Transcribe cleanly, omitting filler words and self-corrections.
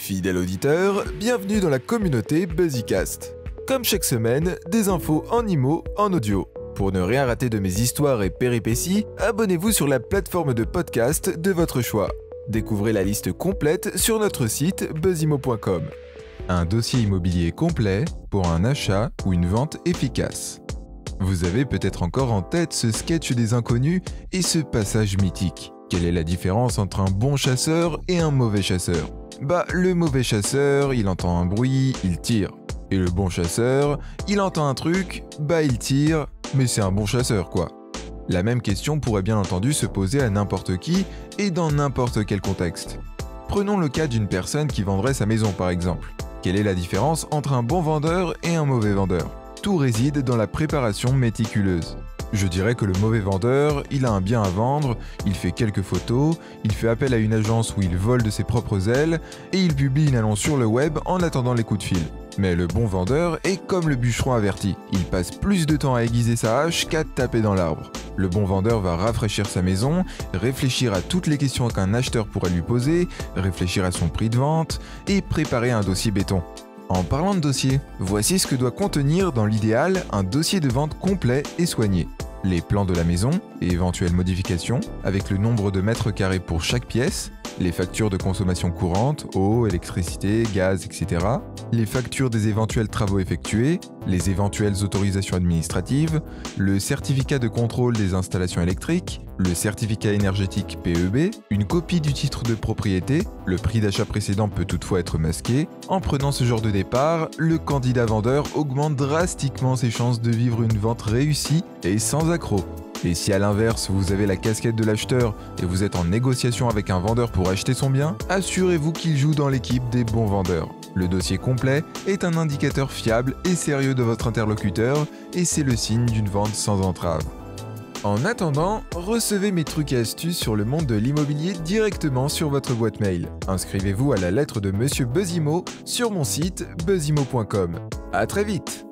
Fidèle auditeur, bienvenue dans la communauté BuzzyCast. Comme chaque semaine, des infos en IMO, en audio. Pour ne rien rater de mes histoires et péripéties, abonnez-vous sur la plateforme de podcast de votre choix. Découvrez la liste complète sur notre site buzzimo.com. Un dossier immobilier complet pour un achat ou une vente efficace. Vous avez peut-être encore en tête ce sketch des inconnus et ce passage mythique. Quelle est la différence entre un bon chasseur et un mauvais chasseur ? Le mauvais chasseur, il entend un bruit, il tire. Et le bon chasseur, il entend un truc, il tire, mais c'est un bon chasseur quoi. La même question pourrait bien entendu se poser à n'importe qui et dans n'importe quel contexte. Prenons le cas d'une personne qui vendrait sa maison par exemple. Quelle est la différence entre un bon vendeur et un mauvais vendeur ? Tout réside dans la préparation méticuleuse. Je dirais que le mauvais vendeur, il a un bien à vendre, il fait quelques photos, il fait appel à une agence où il vole de ses propres ailes et il publie une annonce sur le web en attendant les coups de fil. Mais le bon vendeur est comme le bûcheron averti, il passe plus de temps à aiguiser sa hache qu'à taper dans l'arbre. Le bon vendeur va rafraîchir sa maison, réfléchir à toutes les questions qu'un acheteur pourrait lui poser, réfléchir à son prix de vente et préparer un dossier béton. En parlant de dossier, voici ce que doit contenir dans l'idéal un dossier de vente complet et soigné. Les plans de la maison et éventuelles modifications, avec le nombre de mètres carrés pour chaque pièce, les factures de consommation courante, eau, électricité, gaz, etc., les factures des éventuels travaux effectués, les éventuelles autorisations administratives, le certificat de contrôle des installations électriques, le certificat énergétique PEB, une copie du titre de propriété, le prix d'achat précédent peut toutefois être masqué. En prenant ce genre de départ, le candidat vendeur augmente drastiquement ses chances de vivre une vente réussie et sans accroc. Et si à l'inverse, vous avez la casquette de l'acheteur et vous êtes en négociation avec un vendeur pour acheter son bien, assurez-vous qu'il joue dans l'équipe des bons vendeurs. Le dossier complet est un indicateur fiable et sérieux de votre interlocuteur et c'est le signe d'une vente sans entrave. En attendant, recevez mes trucs et astuces sur le monde de l'immobilier directement sur votre boîte mail. Inscrivez-vous à la lettre de Monsieur Buzzimo sur mon site buzzimo.com. À très vite!